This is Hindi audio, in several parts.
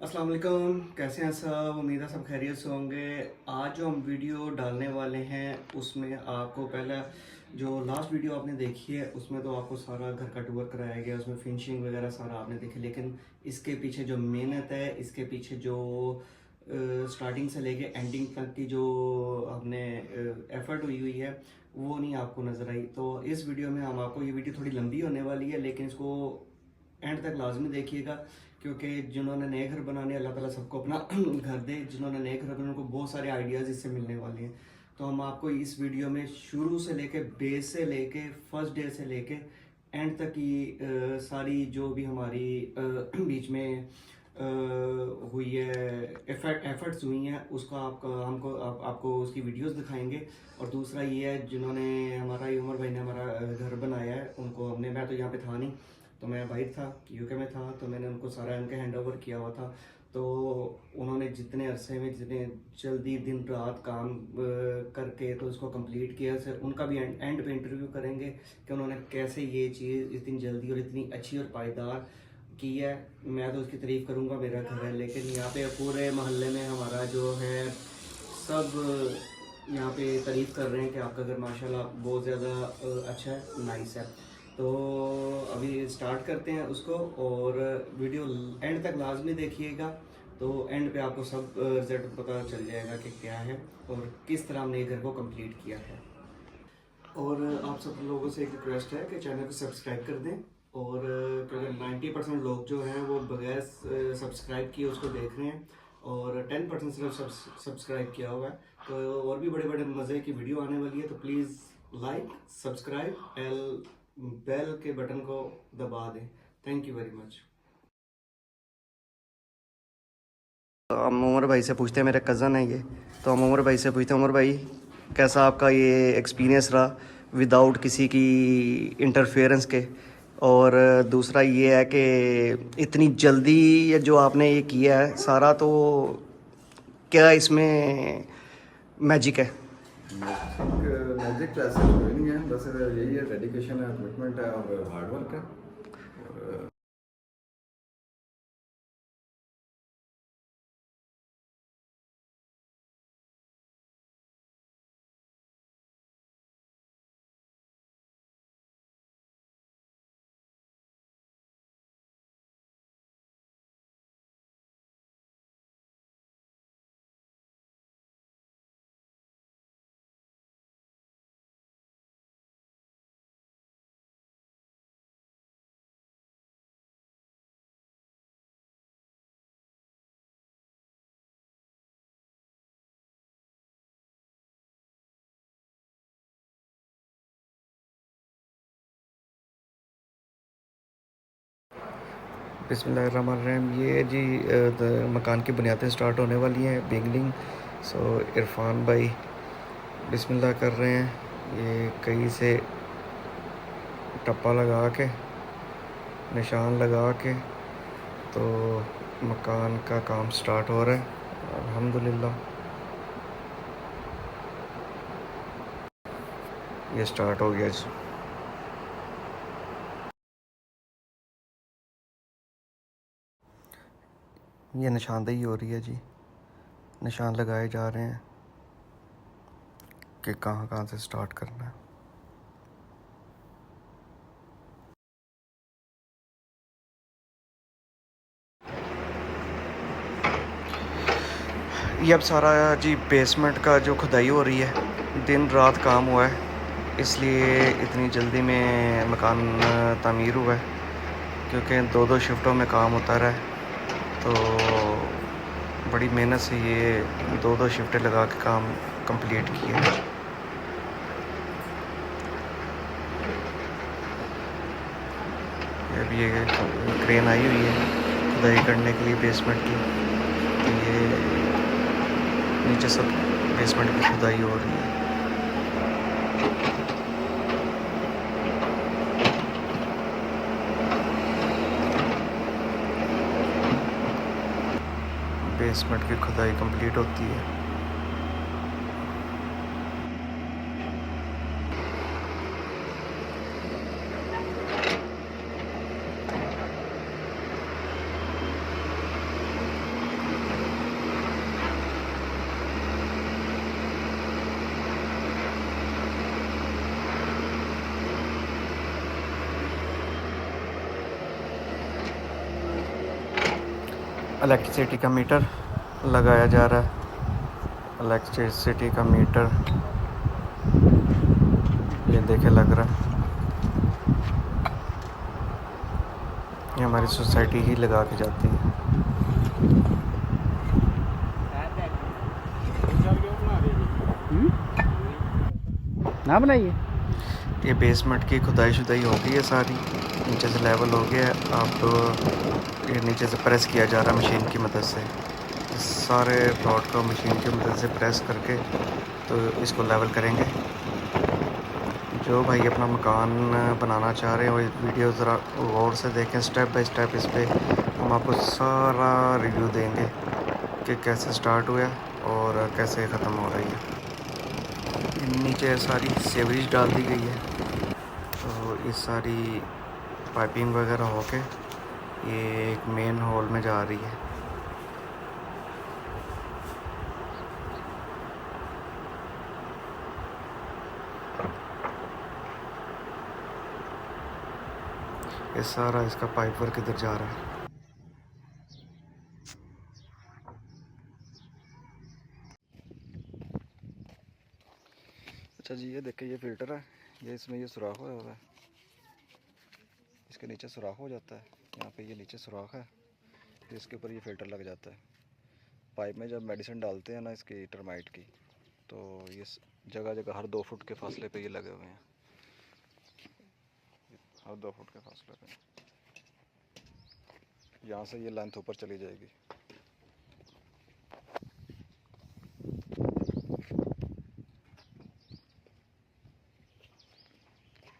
अस्सलाम वालेकुम, कैसे हैं सब। उम्मीद है सब खैरियत से होंगे। आज जो हम वीडियो डालने वाले हैं उसमें आपको पहला जो लास्ट वीडियो आपने देखी है उसमें तो आपको सारा घर का टूर कराया गया, उसमें फिनिशिंग वगैरह सारा आपने देखी, लेकिन इसके पीछे जो मेहनत है, इसके पीछे जो स्टार्टिंग से लेके एंडिंग तक की जो हमने एफर्ट हुई हुई है वो नहीं आपको नज़र आई। तो इस वीडियो में हम आपको, ये वीडियो थोड़ी लंबी होने वाली है लेकिन इसको एंड तक लाजमी देखिएगा, क्योंकि जिन्होंने नए घर बनाने, अल्लाह ताला सबको अपना घर दे, जिन्होंने नए घर बनाने उनको बहुत सारे आइडियाज़ इससे मिलने वाले हैं। तो हम आपको इस वीडियो में शुरू से लेके बेस से लेके फर्स्ट डे से लेके एंड तक की सारी जो भी हमारी बीच में हुई है एफर्ट्स हुई हैं उसका आपको उसकी वीडियोस दिखाएंगे। और दूसरा ये है, जिन्होंने हमारा ये उमर भाई ने हमारा घर बनाया है उनको हमने, मैं तो यहाँ पे था नहीं, तो मैं बाहर था, यूके में था, तो मैंने उनको सारा उनके हैंड ओवर किया हुआ था। तो उन्होंने जितने अरसे में, जितने जल्दी दिन रात काम करके तो इसको कंप्लीट किया। से उनका भी एंड पे इंटरव्यू करेंगे कि उन्होंने कैसे ये चीज़ इतनी जल्दी और इतनी अच्छी और पायदार की है। मैं तो उसकी तारीफ़ करूँगा, मेरा घर है, लेकिन यहाँ पे पूरे मोहल्ले में हमारा जो है सब यहाँ पे तारीफ़ कर रहे हैं कि आपका घर माशाल्लाह बहुत ज़्यादा अच्छा है, नाइस है। तो अभी स्टार्ट करते हैं उसको, और वीडियो एंड तक लाजमी देखिएगा। तो एंड पे आपको सब रिजल्ट पता चल जाएगा कि क्या है और किस तरह हमने घर को कंप्लीट किया है। और आप सब लोगों से एक रिक्वेस्ट है कि चैनल को सब्सक्राइब कर दें। और क्योंकि 90% लोग जो हैं वो बगैर सब्सक्राइब किए उसको देख रहे हैं, और 10% सिर्फ सब्सक्राइब किया हुआ है। तो और भी बड़े बड़े मज़े की वीडियो आने वाली है, तो प्लीज़ लाइक, सब्सक्राइब, बेल के बटन को दबा दें। Thank you very much. तो हम उमर भाई से पूछते हैं, मेरे कज़न है ये, तो हम उमर भाई से पूछते हैं, उमर भाई कैसा आपका ये एक्सपीरियंस रहा विदाउट किसी की इंटरफेरेंस के। और दूसरा ये है कि इतनी जल्दी ये जो आपने ये किया है सारा, तो क्या इसमें मैजिक है? मैजिक मैजिक तो ऐसे कोई नहीं है, बस यही है, डेडिकेशन है, कमिटमेंट है और हार्ड वर्क है। और बिस्मिल्लाहिर्रहमानिर्रहीम। ये जी मकान की बुनियादें स्टार्ट होने वाली हैं, बिगनिंग। सो इरफान भाई बिस्मिल्लाह कर रहे हैं, ये कई से टप्पा लगा के, निशान लगा के, तो मकान का काम स्टार्ट हो रहा है अल्हम्दुलिल्लाह। ये स्टार्ट हो गया जी। ये निशानदेही हो रही है जी, निशान लगाए जा रहे हैं कि कहाँ कहाँ से स्टार्ट करना है। ये अब सारा जी बेसमेंट का जो खुदाई हो रही है, दिन रात काम हुआ है, इसलिए इतनी जल्दी में मकान तामीर हुआ है, क्योंकि दो दो शिफ्टों में काम होता रहा है। तो बड़ी मेहनत से ये दो दो शिफ्टें लगा के काम कंप्लीट किया है। अभी ये क्रेन आई हुई है खुदाई करने के लिए बेसमेंट की, तो ये नीचे सब बेसमेंट की खुदाई हो रही है। बेसमेंट की खुदाई कंप्लीट होती है। इलेक्ट्रिसिटी का मीटर लगाया जा रहा है। इलेक्ट्रिसिटी का मीटर ये देखे लग रहा है। ये हमारी सोसाइटी ही लगा के जाती है। ना बनाइए। ये बेसमेंट की खुदाई शुदाई हो गई है सारी, नीचे से लेवल हो गया है। अब ये नीचे से प्रेस किया जा रहा है मशीन की मदद से। इस सारे प्लॉट को मशीन की मदद से प्रेस करके तो इसको लेवल करेंगे। जो भाई अपना मकान बनाना चाह रहे हो ये वीडियो ज़रा गौर से देखें, स्टेप बाय स्टेप। इस पर हम आपको सारा रिव्यू देंगे कि कैसे स्टार्ट हुआ और कैसे ख़त्म हो रही है। नीचे सारी सीवरेज डाल दी गई है, तो ये सारी पाइपिंग वगैरह होके ये एक मेन हॉल में जा रही है। ये सारा इसका पाइप वर्क इधर जा रहा है। अच्छा जी, ये देखिए ये फ़िल्टर है। ये इसमें ये सुराख हुआ है, इसके नीचे सुराख हो जाता है। यहाँ पे ये नीचे सुराख है, तो इसके ऊपर ये फ़िल्टर लग जाता है। पाइप में जब मेडिसिन डालते हैं ना इसकी टर्माइट की, तो ये जगह जगह हर 2 फुट के फासले पे ये लगे हुए हैं। हर 2 फुट के फासले पे यहाँ से ये लेंथ ऊपर चली जाएगी।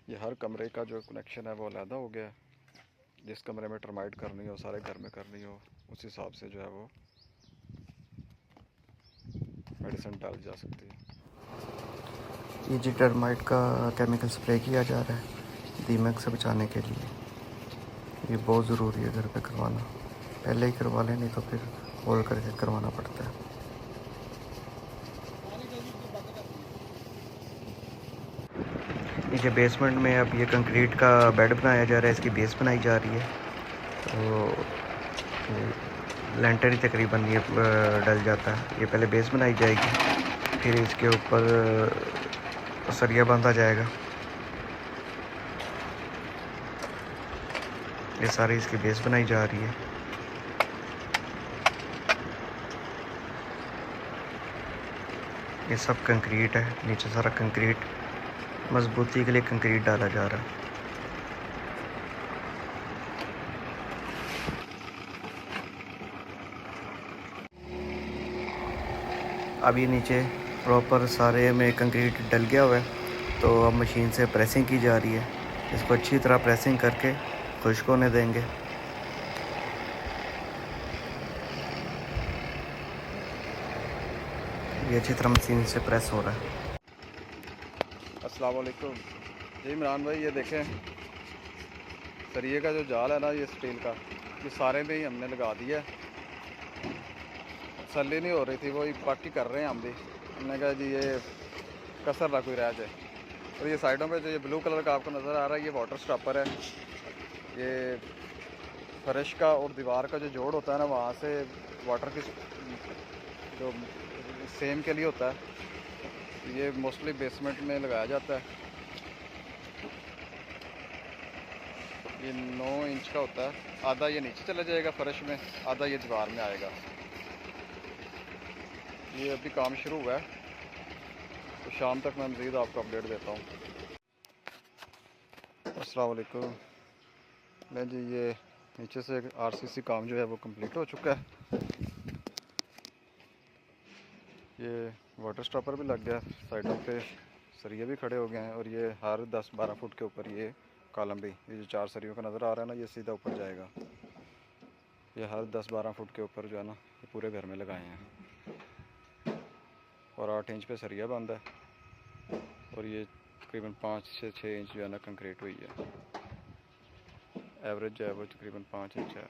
ये हर कमरे का जो कनेक्शन है वो अलहदा हो गया है। जिस कमरे में टर्माइट करनी हो, सारे घर में करनी हो, उस हिसाब से जो है वो मेडिसिन डाली जा सकती है। ये जी टर्माइट का केमिकल स्प्रे किया जा रहा है दीमक से बचाने के लिए। ये बहुत ज़रूरी है घर पे करवाना। पहले ही करवा लें, नहीं तो फिर होल करके करवाना पड़ता है। नीचे बेसमेंट में अब ये कंक्रीट का बेड बनाया जा रहा है, इसकी बेस बनाई जा रही है। तो लेंटर ही तकरीबन ये डल जाता है। ये पहले बेस बनाई जाएगी, फिर इसके ऊपर सरिया बांधा जाएगा। ये सारी इसकी बेस बनाई जा रही है। ये सब कंक्रीट है, नीचे सारा कंक्रीट, मजबूती के लिए कंक्रीट डाला जा रहा है। अब ये नीचे प्रॉपर सारे में कंक्रीट डल गया हुआ है, तो अब मशीन से प्रेसिंग की जा रही है। इसको अच्छी तरह प्रेसिंग करके खुश्क होने देंगे। ये अच्छी तरह मशीन से प्रेस हो रहा है। अस्सलाम वालेकुम जी इमरान भाई, ये देखें सरिये का जो जाल है ना, ये स्टील का, ये सारे में ही हमने लगा दिया है। तसल्ली नहीं हो रही थी, वो बाकी कर रहे हैं हम भी। हमने कहा जी ये कसर ना कोई रह जाए। और ये साइडों पे जो ये ब्लू कलर का आपको नज़र आ रहा है, ये वाटर स्टॉपर है। ये फर्श का और दीवार का जो जोड़ होता है ना, वहाँ से वाटर की जो सेम के लिए होता है। ये मोस्टली बेसमेंट में लगाया जाता है। ये 9 इंच का होता है। आधा ये नीचे चला जाएगा फर्श में, आधा ये दीवार में आएगा। ये अभी काम शुरू हुआ है, तो शाम तक मैं मज़ीद आपको अपडेट देता हूँ। अस्सलाम वालेकुम। मैं जी ये नीचे से आरसीसी काम जो है वो कंप्लीट हो चुका है। ये वाटर स्टॉपर भी लग गया, साइडों पे सरिये भी खड़े हो गए हैं। और ये हर 10-12 फुट के ऊपर ये कॉलम भी, ये जो 4 सरियों का नज़र आ रहा है ना, ये सीधा ऊपर जाएगा। ये हर 10-12 फुट के ऊपर जो है ना, ये पूरे घर में लगाए हैं। और 8 इंच पे सरिया बंद है, और ये तकरीबन 5 से 6 इंच जो है ना कंक्रीट हुई है। एवरेज जो है वो तकरीबन 5 इंच है।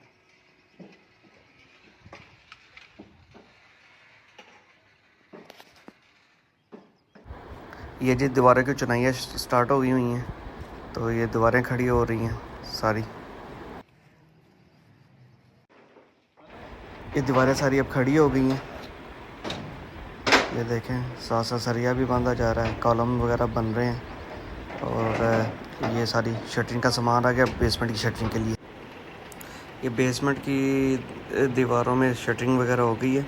ये जी दीवारें की चुनाइयाँ स्टार्ट हो गई हुई हैं, तो ये दीवारें खड़ी हो रही हैं सारी। ये दीवारें सारी अब खड़ी हो गई हैं। ये देखें साथ साथ सरिया भी बांधा जा रहा है, कॉलम वगैरह बन रहे हैं। और ये सारी शटरिंग का सामान आ गया बेसमेंट की शटरिंग के लिए। ये बेसमेंट की दीवारों में शटरिंग वगैरह हो गई है,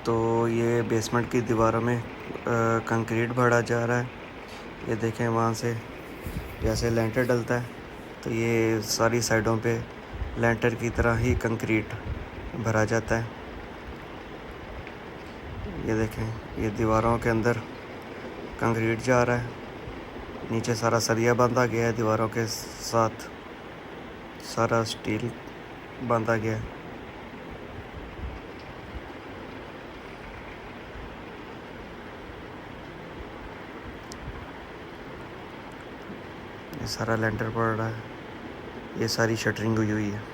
तो ये बेसमेंट की दीवारों में कंक्रीट भरा जा रहा है। ये देखें वहाँ से जैसे लेंटर डलता है, तो ये सारी साइडों पे लेंटर की तरह ही कंक्रीट भरा जाता है। ये देखें ये दीवारों के अंदर कंक्रीट जा रहा है, नीचे सारा सरिया बांधा गया है, दीवारों के साथ सारा स्टील बांधा गया है। ये सारा लेंटर पड़ रहा है, ये सारी शटरिंग हुई है।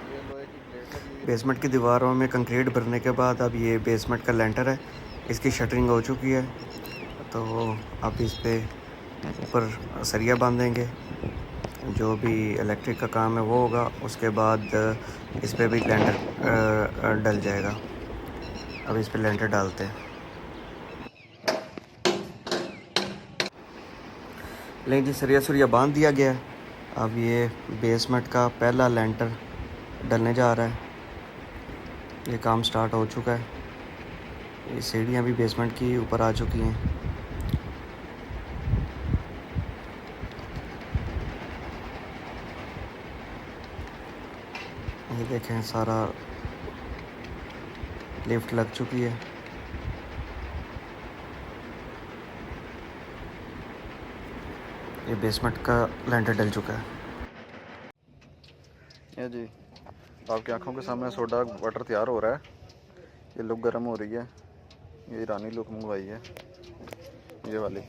बेसमेंट की दीवारों में कंक्रीट भरने के बाद अब ये बेसमेंट का लेंटर है, इसकी शटरिंग हो चुकी है। तो अब इस पे ऊपर सरिया बांधेंगे, जो भी इलेक्ट्रिक का काम है वो होगा, उसके बाद इस पे भी लेंटर डल जाएगा। अब इस पे लेंटर डालते हैं। लेकिन जी सरिया बांध दिया गया है। अब ये बेसमेंट का पहला लेंटर डलने जा रहा है। ये काम स्टार्ट हो चुका है। ये सीढ़ियाँ भी बेसमेंट की ऊपर आ चुकी हैं। ये देखें सारा लिफ्ट लग चुकी है। ये बेसमेंट का लेंटर डल चुका है। ये जी आपकी आंखों के सामने सोडा वाटर तैयार हो रहा है। ये लुक गर्म हो रही है, ये ईरानी लुक मंगवाई है, ये वाली,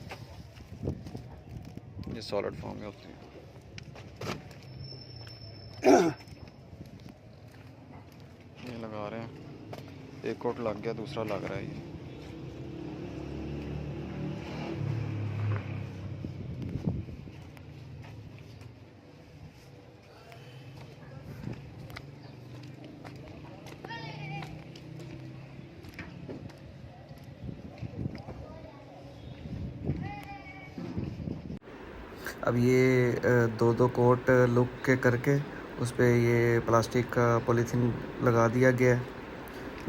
ये सॉलिड फॉर्म में होती है। ये लगा रहे हैं, एक कोट लग गया, दूसरा लग रहा है ये। अब ये दो कोट लुक के करके उस पर ये प्लास्टिक का पॉलीथीन लगा दिया गया है,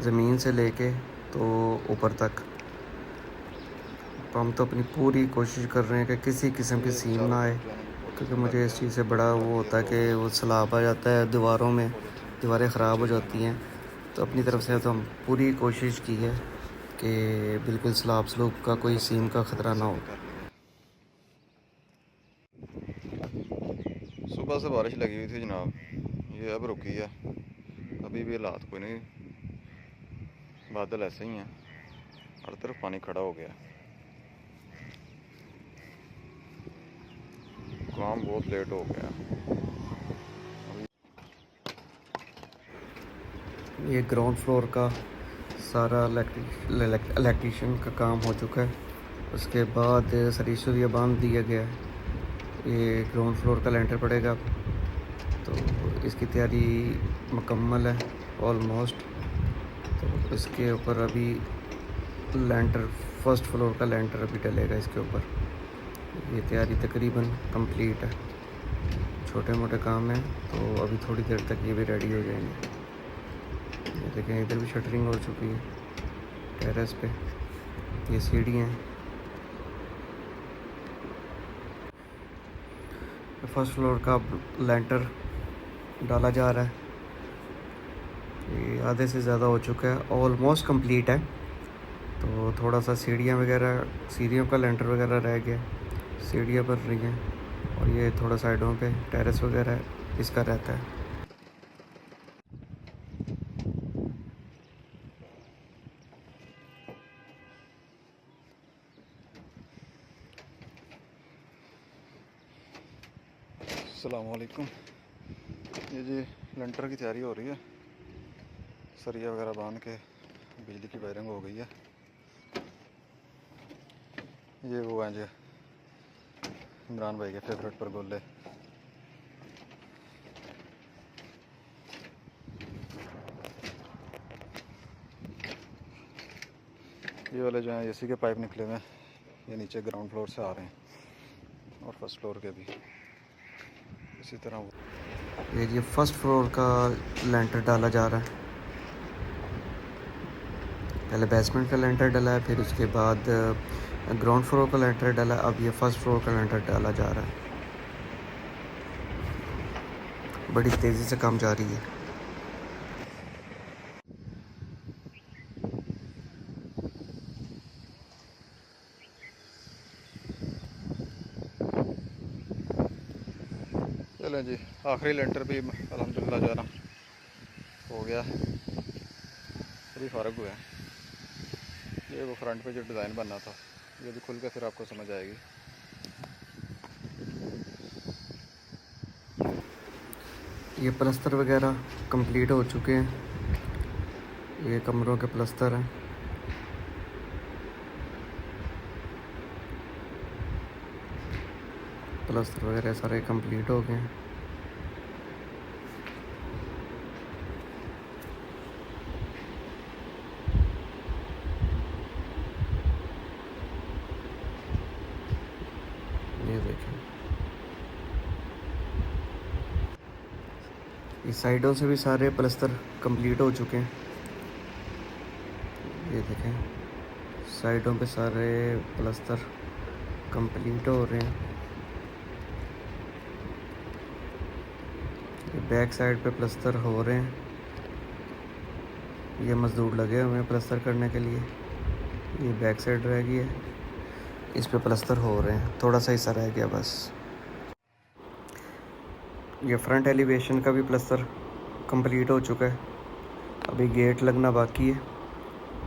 ज़मीन से लेके तो ऊपर तक। हम तो अपनी पूरी कोशिश कर रहे हैं कि किसी किस्म की सीम ना आए, क्योंकि मुझे इस चीज़ से बड़ा वो होता है कि वो सैलाब आ जाता है दीवारों में, दीवारें ख़राब हो जाती हैं। तो अपनी तरफ से तो हम पूरी कोशिश की है कि बिल्कुल सैलाब सलूब का कोई सीम का ख़तरा ना हो। सुबह से बारिश लगी हुई थी जनाब, ये अब रुकी है। अभी भी हालात कोई नहीं, बादल ऐसे ही हैं, हर तरफ पानी खड़ा हो गया। काम बहुत लेट हो गया। ये ग्राउंड फ्लोर का सारा इलेक्ट्रीशियन का काम हो चुका है। उसके बाद सरिया बांध दिया गया है। ये ग्राउंड फ्लोर का लेंटर पड़ेगा, तो इसकी तैयारी मुकम्मल है ऑलमोस्ट। तो इसके ऊपर अभी लेंटर, फर्स्ट फ्लोर का लेंटर अभी डलेगा इसके ऊपर। ये तैयारी तकरीबन कंप्लीट है, छोटे मोटे काम हैं, तो अभी थोड़ी देर तक ये भी रेडी हो जाएंगे। ये देखें इधर भी शटरिंग हो चुकी है टेरेस पे। ये सीढ़ियाँ हैं। फर्स्ट फ्लोर का लेंटर डाला जा रहा है। ये आधे से ज़्यादा हो चुका है, ऑलमोस्ट कंप्लीट है। तो थोड़ा सा सीढ़ियाँ वगैरह, सीढ़ियों का लेंटर वगैरह रह गया, सीढ़ियाँ बन रही हैं। और ये थोड़ा साइडों पे टेरेस वगैरह इसका रहता है। अस्सलामुअलैकुम। ये जी लेंटर की तैयारी हो रही है, सरिया वगैरह बांध के बिजली की वायरिंग हो गई है। ये वो हैं जी इमरान भाई के फेवरेट परगोले। ये वाले जो हैं एसी के पाइप निकले हुए हैं, ये नीचे ग्राउंड फ्लोर से आ रहे हैं और फर्स्ट फ्लोर के भी इसी तरह। ये फर्स्ट फ्लोर का लेंटर डाला जा रहा है। पहले बेसमेंट का लेंटर डाला है, फिर उसके बाद ग्राउंड फ्लोर का लेंटर डाला, अब ये फर्स्ट फ्लोर का लेंटर डाला जा रहा है। बड़ी तेज़ी से काम जारी है। चलें जी, आखिरी लेंटर भी अल्हम्दुलिल्लाह जो है ना हो गया, अभी फ़र्क हुआ है। ये वो फ्रंट पे जो डिज़ाइन बनना था, ये भी खुल के फिर आपको समझ आएगी। ये प्लस्तर वगैरह कंप्लीट हो चुके हैं। ये कमरों के प्लस्तर हैं। प्लस्तर वगैरह सारे कंप्लीट हो गए हैं। ये देखें, इस साइडों से भी सारे प्लस्तर कंप्लीट हो चुके हैं। ये देखें, साइडों पे सारे प्लस्तर कंप्लीट हो रहे हैं। ये बैक साइड पे प्लस्तर हो रहे हैं। ये मज़दूर लगे हुए हैं प्लस्तर करने के लिए। ये बैक साइड रह गई है, इस पे प्लस्तर हो रहे हैं, थोड़ा सा हिस्सा रह गया बस। ये फ्रंट एलिवेशन का भी प्लस्तर कंप्लीट हो चुका है, अभी गेट लगना बाकी है।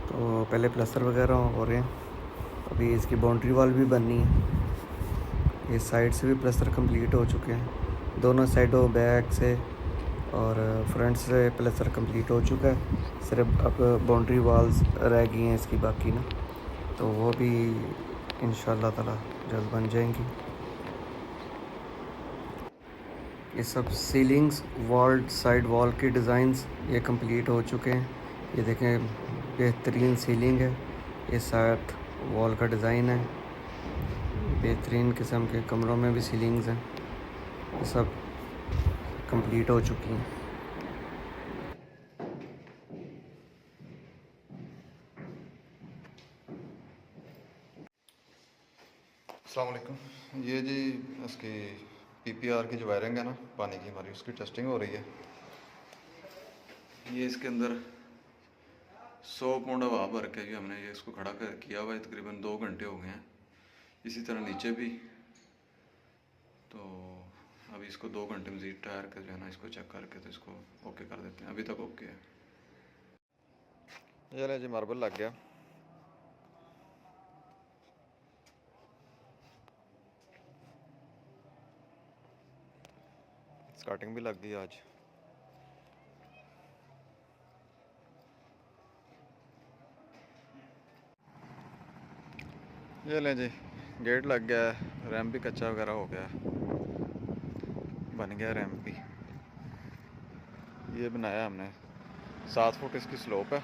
तो पहले प्लस्तर वगैरह हो रहे हैं। अभी इसकी बाउंड्री वॉल भी बननी है। ये साइड से भी प्लस्तर कंप्लीट हो चुके हैं, दोनों साइडों बैक से और फ्रंट से प्लस्तर कंप्लीट हो चुका है। सिर्फ अब बाउंड्री वॉल्स रह गई हैं इसकी बाकी ना, तो वो भी इंशाल्लाह ताला जल्द बन जाएंगी। ये सब सीलिंग्स, वॉल, साइड वॉल के डिज़ाइंस ये कंप्लीट हो चुके हैं। ये देखें, बेहतरीन सीलिंग है। ये साथ वॉल का डिज़ाइन है। बेहतरीन किस्म के कमरों में भी सीलिंग्स हैं। ये सब कंप्लीट हो चुकी हैं। अस्सलाम वालेकुम। ये जी इसकी पीपीआर की जो वायरिंग है ना पानी की हमारी, उसकी टेस्टिंग हो रही है। ये इसके अंदर 100 पौंड हवा भर के भी हमने ये इसको खड़ा कर किया हुआ है, तकरीबन 2 घंटे हो गए हैं। इसी तरह नीचे भी। तो अभी इसको 2 घंटे मज़ीद टायर कर जो है ना इसको चेक करके तो इसको ओके कर देते हैं। अभी तक ओके है। चले जी, मार्बल लग गया। स्टार्टिंग भी लग गई आज। ये लें जी, गेट लग गया है, रैम्प भी कच्चा वगैरह हो गया है, बन गया रैम्प भी। ये बनाया हमने, 7 फुट इसकी स्लोप है।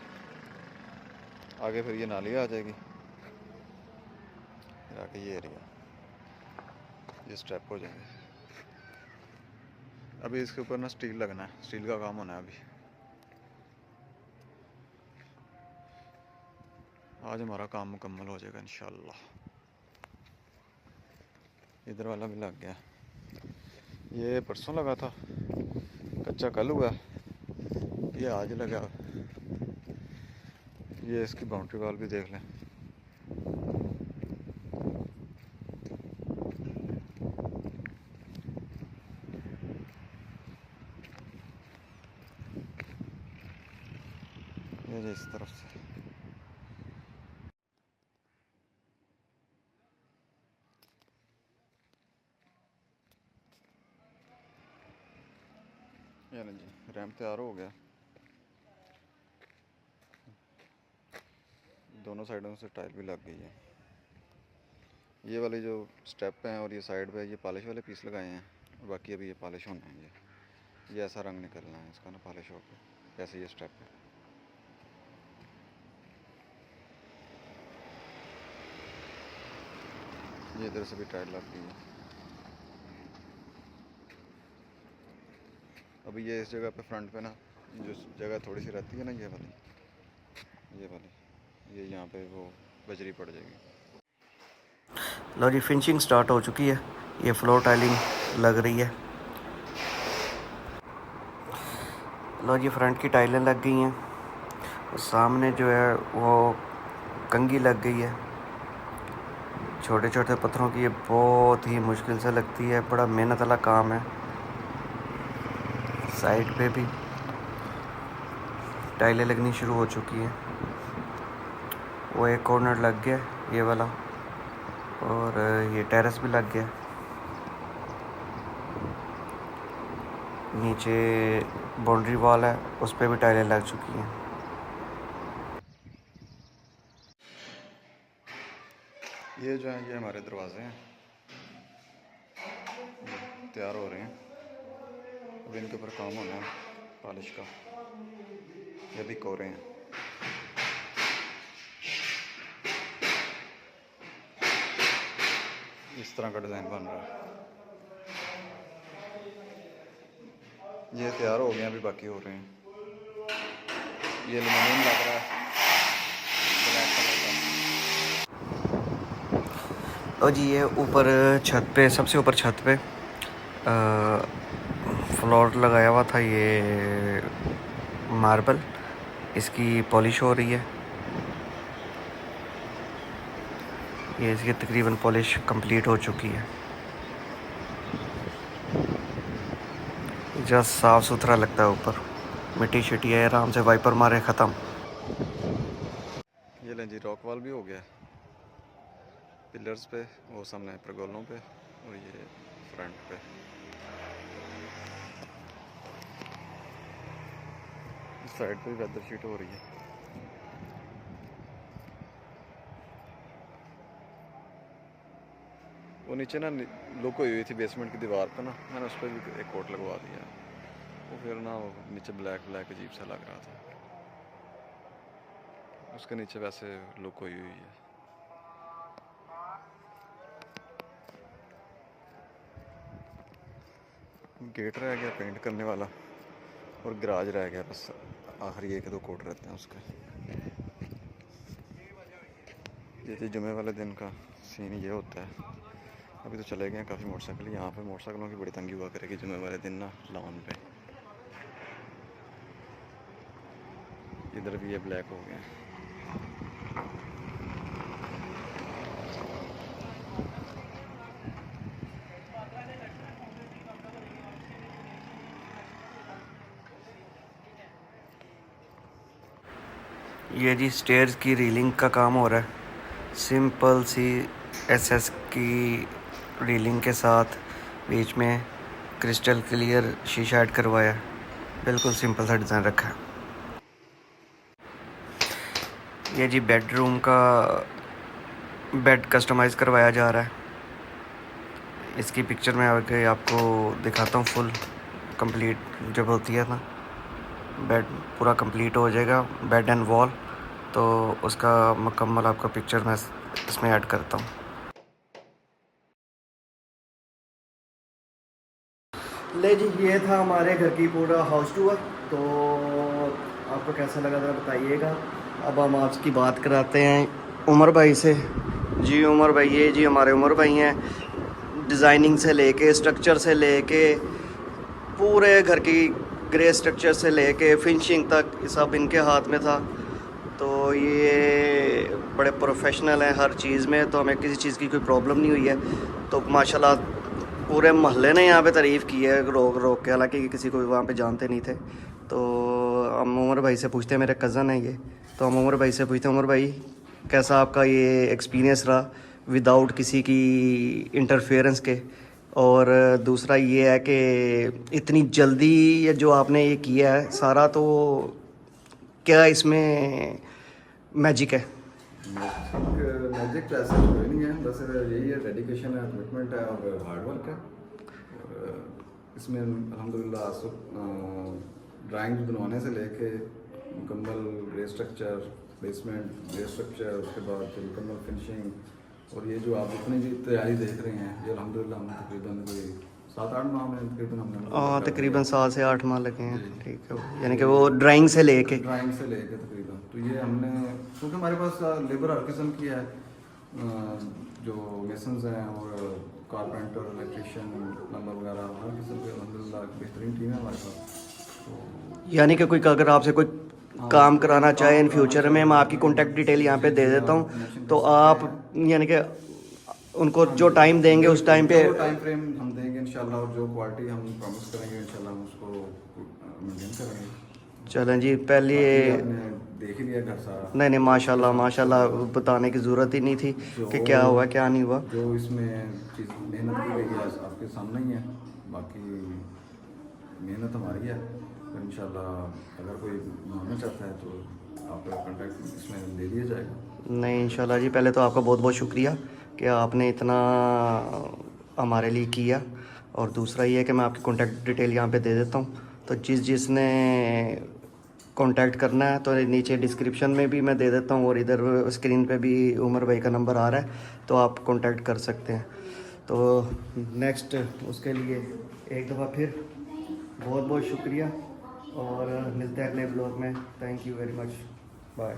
आगे फिर ये नाली आ जाएगी, फिर आगे ये एरिया, ये स्टेप हो जाएंगे। अभी इसके ऊपर ना स्टील लगना है, स्टील का काम होना है अभी। आज हमारा काम मुकम्मल हो जाएगा इंशाल्लाह। इधर वाला भी लग गया, ये परसों लगा था, कच्चा कल हुआ, ये आज लगा। ये इसकी बाउंड्री वॉल भी देख लें। ये जी इस तरफ से ये ना जी, रैम्प तैयार हो गया। दोनों साइडों से टाइल भी लग गई है। ये वाले जो स्टेप हैं और ये साइड पे ये पॉलिश वाले पीस लगाए हैं, और बाकी अभी ये पॉलिश होना है। ये ऐसा रंग निकलना है इसका ना पॉलिश होकर, जैसे ये स्टेप है। ये इधर से भी टाइल लग गई है। अभी ये इस जगह पे फ्रंट पे ना जो जगह थोड़ी सी रहती है ना, ये वाली ये यहाँ पे वो बजरी पड़ जाएगी। लो जी, फिनिशिंग स्टार्ट हो चुकी है। ये फ्लोर टाइलिंग लग रही है। लो जी, फ्रंट की टाइलें लग गई हैं। सामने जो है वो कंघी लग गई है। छोटे छोटे पत्थरों की ये बहुत ही मुश्किल से लगती है, बड़ा मेहनत वाला काम है। साइड पे भी टाइलें लगनी शुरू हो चुकी हैं। वो एक कॉर्नर लग गया ये वाला, और ये टेरेस भी लग गया। नीचे बाउंड्री वॉल है, उस पे भी टाइलें लग चुकी हैं। ये जो है ये हमारे दरवाजे हैं, तैयार हो रहे हैं। अब इनके ऊपर काम होना है पॉलिश का। ये भी कोरे हैं। इस तरह का डिज़ाइन बन रहा है। ये तैयार हो गए हैं, अभी बाकी हो रहे हैं। ये एल्युमिनियम लग रहा है ब्लैक कलर का। और जी ये ऊपर छत पे, सबसे ऊपर छत पे फ्लोर लगाया हुआ था, ये मार्बल, इसकी पॉलिश हो रही है। ये इसकी तकरीबन पॉलिश कंप्लीट हो चुकी है। जस्ट साफ़ सुथरा लगता है ऊपर, मिट्टी शिट्टी है, आराम से वाइपर मारे ख़त्म। ये लें जी, रॉक वॉल भी हो गया पिलर्स पे, वो सामने परगोलों पे, और ये फ्रंट पे। इस साइड पे भी वेदर शीट हो रही है। वो नीचे ना लुक हुई थी बेसमेंट की दीवार पे ना, मैंने उस पर भी एक कोट लगवा दिया। वो फिर ना वो नीचे ब्लैक ब्लैक अजीब सा लग रहा था। उसके नीचे वैसे लुक हुई है। गेट रह गया पेंट करने वाला, और गराज रह गया बस, आखिरी एक दो कोट रहते हैं उसके। ये थी जुमे वाले दिन का सीन ये होता है। अभी तो चले गए काफ़ी मोटरसाइकिल। यहाँ पे मोटरसाइकिलों की बड़ी तंगी हुआ करेगी जुमे वाले दिन ना, लॉन पे। इधर भी ये ब्लैक हो गए हैं। ये जी स्टेयर्स की रीलिंग का काम हो रहा है। सिंपल सी एसएस की रीलिंग के साथ बीच में क्रिस्टल क्लियर शीशा ऐड करवाया। बिल्कुल सिंपल सा डिज़ाइन रखा है। ये जी बेडरूम का बेड कस्टमाइज़ करवाया जा रहा है। इसकी पिक्चर में आगे आपको दिखाता हूँ। फुल कंप्लीट जब होती है ना, बेड पूरा कंप्लीट हो जाएगा, बेड एंड वॉल, तो उसका मुकम्मल आपका पिक्चर मैं इसमें ऐड करता हूँ। ले जी, ये था हमारे घर की पूरा हाउस टूर। तो आपको कैसा लगा था बताइएगा। अब हम आपकी बात कराते हैं उमर भाई से। जी उमर भाई, ये जी हमारे उमर भाई हैं। डिज़ाइनिंग से लेके, स्ट्रक्चर से लेके, पूरे घर की ग्रे स्ट्रक्चर से लेके फिनिशिंग तक सब इनके हाथ में था। तो ये बड़े प्रोफेशनल हैं हर चीज़ में, तो हमें किसी चीज़ की कोई प्रॉब्लम नहीं हुई है। तो माशाल्लाह पूरे मोहल्ले ने यहाँ पे तारीफ़ की है रोक रोक के, हालांकि किसी को वहाँ पे जानते नहीं थे। तो हम उमर भाई से पूछते हैं, मेरे कज़न है ये, तो हम उमर भाई से पूछते हैं, उमर भाई कैसा आपका ये एक्सपीरियंस रहा विदाउट किसी की इंटरफेरेंस के। और दूसरा ये है कि इतनी जल्दी ये जो आपने ये किया है सारा, तो क्या इसमें मैजिक है? मैजिक तो ऐसा कोई नहीं है, बस यही है, डेडिकेशन है, कमिटमेंट है और हार्ड वर्क है। और इसमें अल्हम्दुलिल्लाह ड्राइंग बनवाने से लेके मुकम्मल grey structure, basement grey structure, उसके बाद मुकम्मल फिनिशिंग, और ये जो आप जितनी भी तैयारी देख रहे हैं ये अल्हम्दुलिल्लाह हमने तकरीबन कोई 7-8 माह में तकरीबन हमने तकरीबन 7 से 8 माह लगे हैं। जी। ठीक है, यानी कि वो ड्राइंग से लेके ड्राइंग से लेके तकरीबन तो ये हमने क्योंकि हमारे पास लेबर हर किस्म की है, जो मेसन्स हैं और कारपेंटर, इलेक्ट्रिशियन, प्लम्बर वगैरह हर किस्म के अल्हम्दुलिल्लाह बेहतरीन टीम है हमारे पास। तो यानी कि कोई अगर आपसे कोई काम कराना चाहे इन फ्यूचर में, मैं आपकी कॉन्टैक्ट डिटेल यहाँ पे दे देता हूँ, तो आप यानी कि उनको जो टाइम देंगे उस टाइम पे टाइम फ्रेम हम देंगे इंशाल्लाह, और जो क्वालिटी हम प्रॉमिस करेंगे इंशाल्लाह हम उसको मेंटेन करेंगे। चलें जी। पहले आपने देख ही लिया घर सारा, नहीं नहीं, माशाल्लाह माशाल्लाह, बताने की ज़रूरत ही नहीं थी कि क्या हुआ क्या नहीं हुआ। जो इसमें चीज़ मेहनत की गई है आपके सामने ही है, बाकी मेहनत हमारी है। तो इंशाल्लाह अगर कोई मांगना चाहता है तो आपका कॉन्टैक्ट इसमें दे दिया जाएगा। नहीं इंशाल्लाह जी, पहले तो आपका बहुत बहुत शुक्रिया कि आपने इतना हमारे लिए किया, और दूसरा ये है कि मैं आपकी कॉन्टैक्ट डिटेल यहाँ पे दे देता हूँ, तो जिसने कांटेक्ट करना है तो नीचे डिस्क्रिप्शन में भी मैं दे देता हूँ, और इधर स्क्रीन पे भी उमर भाई का नंबर आ रहा है, तो आप कांटेक्ट कर सकते हैं। तो नेक्स्ट उसके लिए एक दफ़ा फिर बहुत बहुत शुक्रिया, और मिलते हैं अगले ब्लॉग में। Thank you very much, bye.